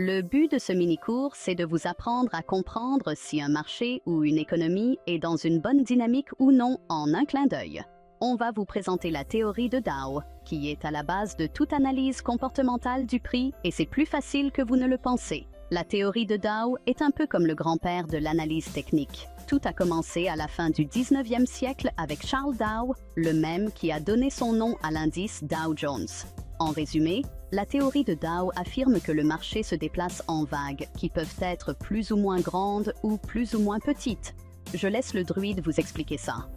Le but de ce mini-cours, c'est de vous apprendre à comprendre si un marché ou une économie est dans une bonne dynamique ou non en un clin d'œil. On va vous présenter la théorie de Dow, qui est à la base de toute analyse comportementale du prix, et c'est plus facile que vous ne le pensez. La théorie de Dow est un peu comme le grand-père de l'analyse technique. Tout a commencé à la fin du 19e siècle avec Charles Dow, le même qui a donné son nom à l'indice Dow Jones. En résumé, la théorie de Dow affirme que le marché se déplace en vagues, qui peuvent être plus ou moins grandes ou plus ou moins petites. Je laisse le druide vous expliquer ça.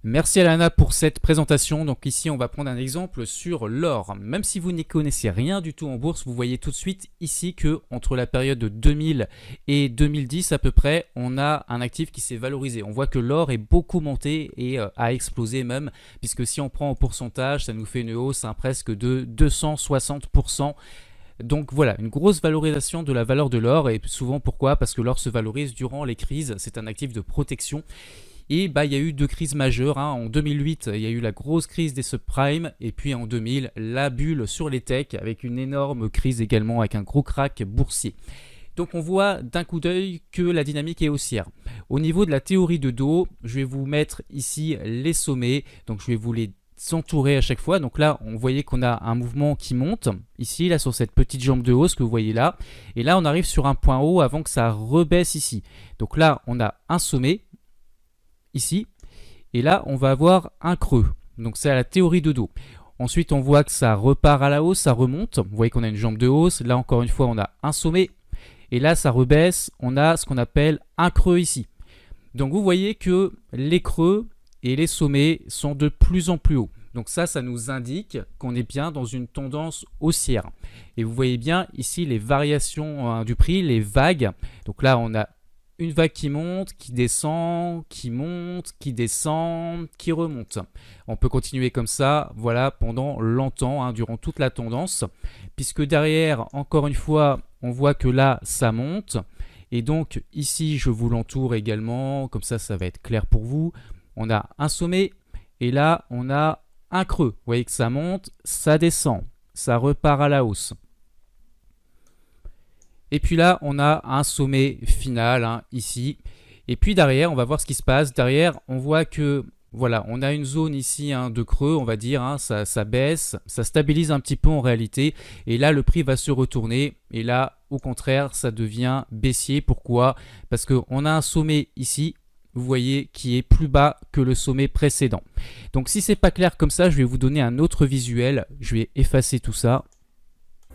Merci Alana pour cette présentation. Donc ici on va prendre un exemple sur l'or. Même si vous n'y connaissez rien du tout en bourse, vous voyez tout de suite ici que entre la période de 2000 et 2010 à peu près, on a un actif qui s'est valorisé. On voit que l'or est beaucoup monté et a explosé même, puisque si on prend en pourcentage, ça nous fait une hausse presque de 260%. Donc voilà, une grosse valorisation de la valeur de l'or. Et souvent pourquoi? Parce que l'or se valorise durant les crises, c'est un actif de protection. Et il y a eu deux crises majeures. En 2008, il y a eu la grosse crise des subprimes. Et puis en 2000, la bulle sur les techs avec une énorme crise également, avec un gros crack boursier. Donc on voit d'un coup d'œil que la dynamique est haussière. Au niveau de la théorie de Dow, je vais vous mettre ici les sommets. Donc je vais vous les entourer à chaque fois. Donc là, on voyait qu'on a un mouvement qui monte. Ici, là, sur cette petite jambe de hausse que vous voyez là. Et là, on arrive sur un point haut avant que ça rebaisse ici. Donc là, on a un sommet. Ici, et là on va avoir un creux, donc c'est à la théorie de Dow. Ensuite on voit que ça repart à la hausse, ça remonte, vous voyez qu'on a une jambe de hausse, là encore une fois on a un sommet, et là ça rebaisse, on a ce qu'on appelle un creux ici. Donc vous voyez que les creux et les sommets sont de plus en plus hauts. Donc ça nous indique qu'on est bien dans une tendance haussière. Et vous voyez bien ici les variations du prix, les vagues. Donc là on a une vague qui monte, qui descend, qui monte, qui descend, qui remonte. On peut continuer comme ça, voilà, pendant longtemps, durant toute la tendance, puisque derrière, encore une fois, on voit que là, ça monte. Et donc ici, je vous l'entoure également, comme ça va être clair pour vous. On a un sommet, et là, on a un creux. Vous voyez que ça monte, ça descend, ça repart à la hausse. Et puis là, on a un sommet final ici. Et puis derrière, on va voir ce qui se passe. Derrière, on voit que voilà, on a une zone ici de creux, on va dire. Ça baisse, ça stabilise un petit peu en réalité. Et là, le prix va se retourner. Et là, au contraire, ça devient baissier. Pourquoi? Parce qu'on a un sommet ici, vous voyez, qui est plus bas que le sommet précédent. Donc si c'est pas clair comme ça, je vais vous donner un autre visuel. Je vais effacer tout ça.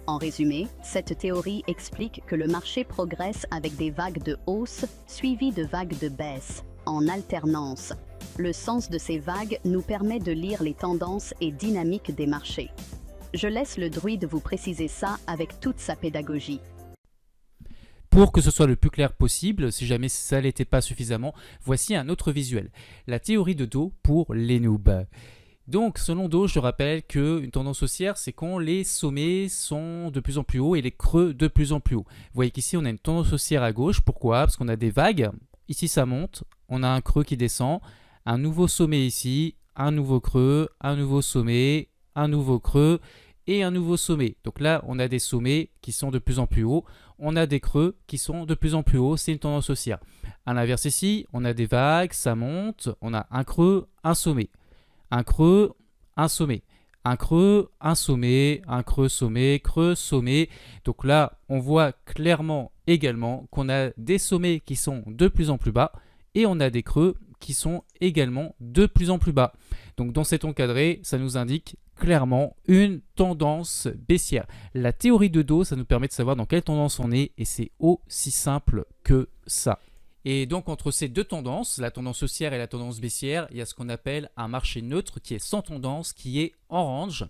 En résumé, cette théorie explique que le marché progresse avec des vagues de hausse suivies de vagues de baisse, en alternance. Le sens de ces vagues nous permet de lire les tendances et dynamiques des marchés. Je laisse le druide vous préciser ça avec toute sa pédagogie. Pour que ce soit le plus clair possible, si jamais ça n'était pas suffisamment, voici un autre visuel. La théorie de Dow pour les noobs. Donc, selon Dow, je rappelle qu'une tendance haussière, c'est quand les sommets sont de plus en plus hauts et les creux de plus en plus hauts. Vous voyez qu'ici, on a une tendance haussière à gauche. Pourquoi? Parce qu'on a des vagues. Ici, ça monte. On a un creux qui descend. Un nouveau sommet ici. Un nouveau creux. Un nouveau sommet. Un nouveau creux. Et un nouveau sommet. Donc là, on a des sommets qui sont de plus en plus hauts. On a des creux qui sont de plus en plus hauts. C'est une tendance haussière. À l'inverse ici, on a des vagues. Ça monte. On a un creux, un sommet. Un creux, un sommet, un creux, un sommet, un creux, sommet, creux, sommet. Donc là, on voit clairement également qu'on a des sommets qui sont de plus en plus bas et on a des creux qui sont également de plus en plus bas. Donc dans cet encadré, ça nous indique clairement une tendance baissière. La théorie de Dow, ça nous permet de savoir dans quelle tendance on est et c'est aussi simple que ça. Et donc entre ces deux tendances, la tendance haussière et la tendance baissière, il y a ce qu'on appelle un marché neutre qui est sans tendance, qui est orange.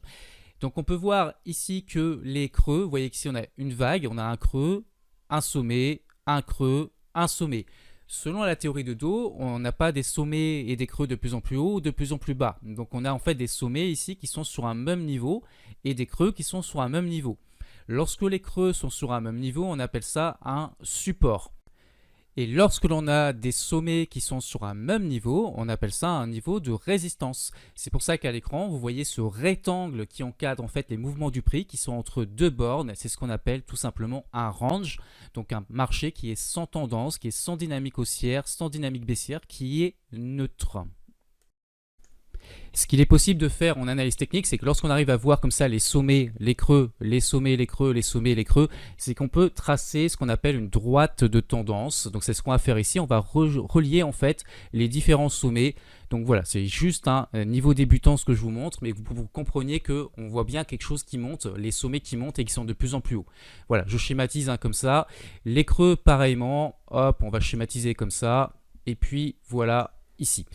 Donc on peut voir ici que les creux, vous voyez qu'ici on a une vague, on a un creux, un sommet, un creux, un sommet. Selon la théorie de Dow, on n'a pas des sommets et des creux de plus en plus haut ou de plus en plus bas. Donc on a en fait des sommets ici qui sont sur un même niveau et des creux qui sont sur un même niveau. Lorsque les creux sont sur un même niveau, on appelle ça un support. Et lorsque l'on a des sommets qui sont sur un même niveau, on appelle ça un niveau de résistance. C'est pour ça qu'à l'écran, vous voyez ce rectangle qui encadre en fait les mouvements du prix qui sont entre deux bornes. C'est ce qu'on appelle tout simplement un range, donc un marché qui est sans tendance, qui est sans dynamique haussière, sans dynamique baissière, qui est neutre. Ce qu'il est possible de faire en analyse technique, c'est que lorsqu'on arrive à voir comme ça les sommets, les creux, les sommets, les creux, les sommets, les creux, c'est qu'on peut tracer ce qu'on appelle une droite de tendance. Donc c'est ce qu'on va faire ici, on va relier en fait les différents sommets. Donc voilà, c'est juste un niveau débutant ce que je vous montre, mais vous compreniez qu'on voit bien quelque chose qui monte, les sommets qui montent et qui sont de plus en plus hauts. Voilà, je schématise comme ça. Les creux pareillement, hop, on va schématiser comme ça. Et puis voilà, ici.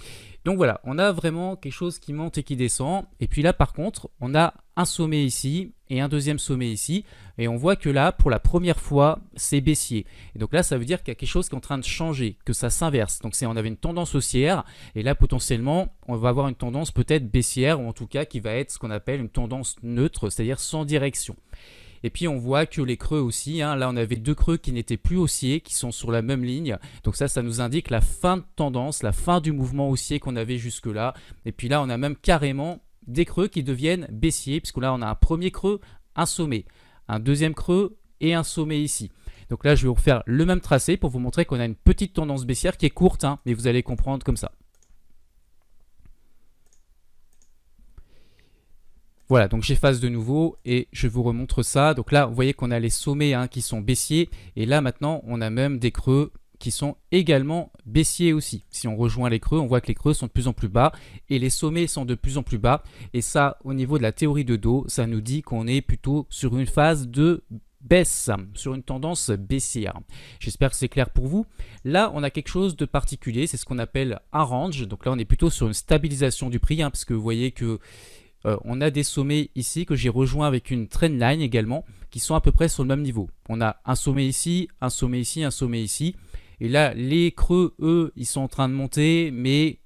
Donc voilà, on a vraiment quelque chose qui monte et qui descend. Et puis là, par contre, on a un sommet ici et un deuxième sommet ici. Et on voit que là, pour la première fois, c'est baissier. Et donc là, ça veut dire qu'il y a quelque chose qui est en train de changer, que ça s'inverse. Donc on avait une tendance haussière. Et là, potentiellement, on va avoir une tendance peut-être baissière, ou en tout cas qui va être ce qu'on appelle une tendance neutre, c'est-à-dire sans direction. Et puis on voit que les creux aussi, là on avait deux creux qui n'étaient plus haussiers, qui sont sur la même ligne. Donc ça nous indique la fin de tendance, la fin du mouvement haussier qu'on avait jusque là. Et puis là on a même carrément des creux qui deviennent baissiers, puisque là on a un premier creux, un sommet, un deuxième creux et un sommet ici. Donc là je vais vous refaire le même tracé pour vous montrer qu'on a une petite tendance baissière qui est courte, mais vous allez comprendre comme ça. Voilà, donc j'efface de nouveau et je vous remontre ça. Donc là, vous voyez qu'on a les sommets qui sont baissiers. Et là, maintenant, on a même des creux qui sont également baissiers aussi. Si on rejoint les creux, on voit que les creux sont de plus en plus bas et les sommets sont de plus en plus bas. Et ça, au niveau de la théorie de dos, ça nous dit qu'on est plutôt sur une phase de baisse, sur une tendance baissière. J'espère que c'est clair pour vous. Là, on a quelque chose de particulier. C'est ce qu'on appelle un range. Donc là, on est plutôt sur une stabilisation du prix, parce que vous voyez que on a des sommets ici que j'ai rejoints avec une trendline également qui sont à peu près sur le même niveau. On a un sommet ici, un sommet ici, un sommet ici. Et là, les creux, eux, ils sont en train de monter, mais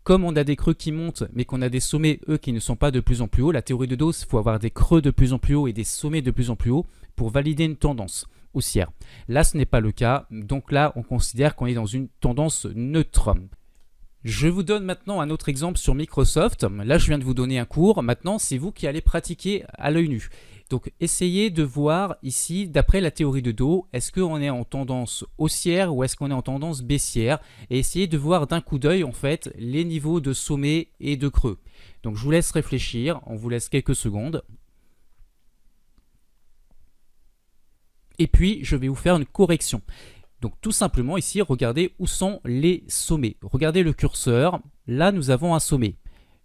comme on a des creux qui montent, mais qu'on a des sommets, eux, qui ne sont pas de plus en plus hauts, la théorie de dos, il faut avoir des creux de plus en plus hauts et des sommets de plus en plus hauts pour valider une tendance haussière. Là, ce n'est pas le cas. Donc là, on considère qu'on est dans une tendance neutre. Je vous donne maintenant un autre exemple sur Microsoft. Là, je viens de vous donner un cours. Maintenant, c'est vous qui allez pratiquer à l'œil nu. Donc, essayez de voir ici, d'après la théorie de dos, est-ce qu'on est en tendance haussière ou est-ce qu'on est en tendance baissière? Et essayez de voir d'un coup d'œil, en fait, les niveaux de sommet et de creux. Donc, je vous laisse réfléchir. On vous laisse quelques secondes. Et puis, je vais vous faire une correction. Donc tout simplement ici, regardez où sont les sommets. Regardez le curseur, là nous avons un sommet.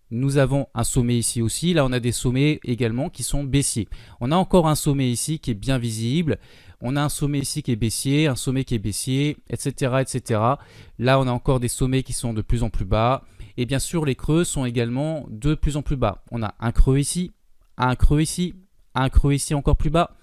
Nous avons un sommet ici aussi, là on a des sommets également qui sont baissiers. On a encore un sommet ici qui est bien visible. On a un sommet ici qui est baissier, un sommet qui est baissier, etc., etc. Là on a encore des sommets qui sont de plus en plus bas. Et bien sûr les creux sont également de plus en plus bas. On a un creux ici, un creux ici, un creux ici encore plus bas,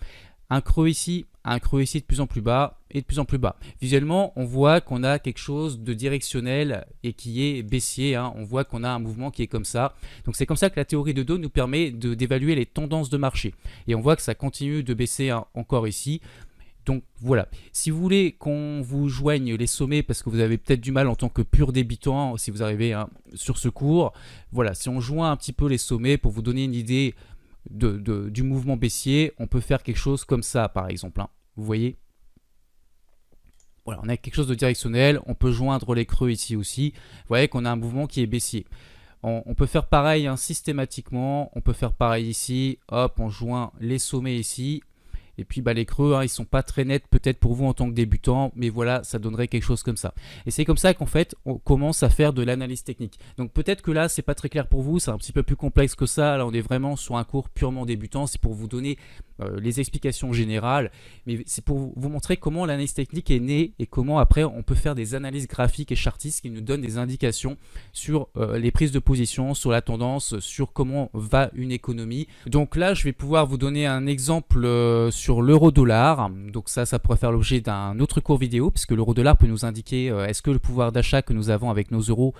un creux ici de plus en plus bas et de plus en plus bas. Visuellement, on voit qu'on a quelque chose de directionnel et qui est baissier. On voit qu'on a un mouvement qui est comme ça. Donc c'est comme ça que la théorie de dos nous permet d'évaluer les tendances de marché. Et on voit que ça continue de baisser encore ici. Donc voilà, si vous voulez qu'on vous joigne les sommets parce que vous avez peut-être du mal en tant que pur débutant, si vous arrivez sur ce cours, voilà, si on joint un petit peu les sommets pour vous donner une idée du mouvement baissier, on peut faire quelque chose comme ça par exemple. Vous voyez, voilà, on a quelque chose de directionnel, on peut joindre les creux ici aussi. Vous voyez qu'on a un mouvement qui est baissier. On peut faire pareil systématiquement, on peut faire pareil ici, hop, on joint les sommets ici. Et puis les creux, ils sont pas très nets peut-être pour vous en tant que débutant, mais voilà, ça donnerait quelque chose comme ça. Et c'est comme ça qu'en fait, on commence à faire de l'analyse technique. Donc peut-être que là, c'est pas très clair pour vous, c'est un petit peu plus complexe que ça. Là, on est vraiment sur un cours purement débutant, c'est pour vous donner les explications générales, mais c'est pour vous montrer comment l'analyse technique est née et comment après on peut faire des analyses graphiques et chartistes qui nous donnent des indications sur les prises de position, sur la tendance, sur comment va une économie. Donc là, je vais pouvoir vous donner un exemple sur l'euro-dollar. Donc ça pourrait faire l'objet d'un autre cours vidéo, puisque l'euro-dollar peut nous indiquer est-ce que le pouvoir d'achat que nous avons avec nos euros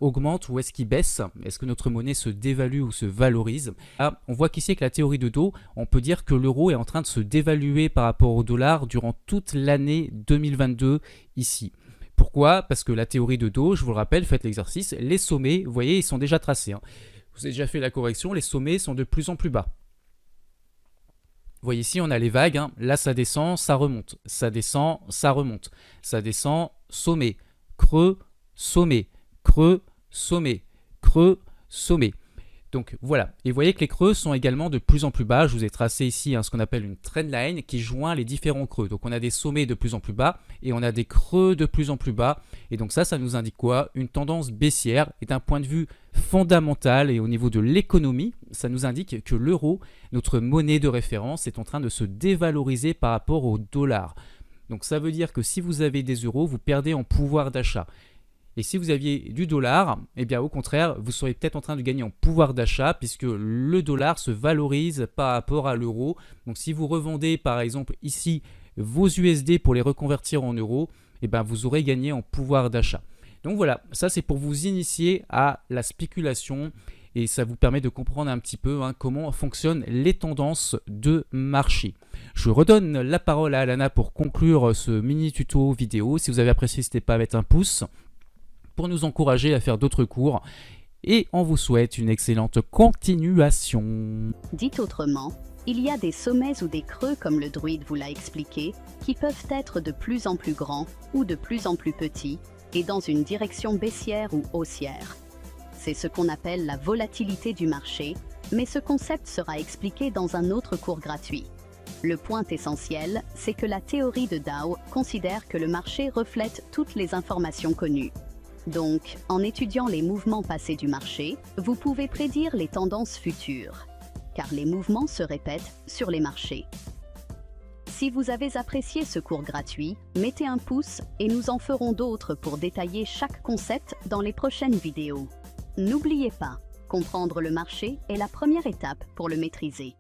augmente ou est-ce qu'il baisse, est-ce que notre monnaie se dévalue ou se valorise. Là, on voit qu'ici avec la théorie de dos, on peut dire que l'euro est en train de se dévaluer par rapport au dollar durant toute l'année 2022 ici. Pourquoi? Parce que la théorie de Dow, je vous le rappelle, faites l'exercice, les sommets, vous voyez, ils sont déjà tracés. Vous avez déjà fait la correction, les sommets sont de plus en plus bas. Vous voyez ici, on a les vagues, là ça descend, ça remonte, ça descend, ça remonte, ça descend, sommet, creux, sommet, creux, sommet, creux, sommet. Donc voilà, et vous voyez que les creux sont également de plus en plus bas. Je vous ai tracé ici ce qu'on appelle une trendline qui joint les différents creux. Donc on a des sommets de plus en plus bas et on a des creux de plus en plus bas. Et donc ça nous indique quoi? Une tendance baissière. Et d'un point de vue fondamental et au niveau de l'économie, ça nous indique que l'euro, notre monnaie de référence, est en train de se dévaloriser par rapport au dollar. Donc ça veut dire que si vous avez des euros, vous perdez en pouvoir d'achat. Et si vous aviez du dollar, eh bien au contraire, vous seriez peut-être en train de gagner en pouvoir d'achat puisque le dollar se valorise par rapport à l'euro. Donc si vous revendez par exemple ici vos USD pour les reconvertir en euros, eh bien vous aurez gagné en pouvoir d'achat. Donc voilà, ça c'est pour vous initier à la spéculation et ça vous permet de comprendre un petit peu comment fonctionnent les tendances de marché. Je redonne la parole à Alana pour conclure ce mini tuto vidéo. Si vous avez apprécié, n'hésitez pas à mettre un pouce pour nous encourager à faire d'autres cours et on vous souhaite une excellente continuation. Dit autrement, il y a des sommets ou des creux comme le druide vous l'a expliqué, qui peuvent être de plus en plus grands ou de plus en plus petits et dans une direction baissière ou haussière. C'est ce qu'on appelle la volatilité du marché, mais ce concept sera expliqué dans un autre cours gratuit. Le point essentiel, c'est que la théorie de Dow considère que le marché reflète toutes les informations connues. Donc, en étudiant les mouvements passés du marché, vous pouvez prédire les tendances futures, car les mouvements se répètent sur les marchés. Si vous avez apprécié ce cours gratuit, mettez un pouce et nous en ferons d'autres pour détailler chaque concept dans les prochaines vidéos. N'oubliez pas, comprendre le marché est la première étape pour le maîtriser.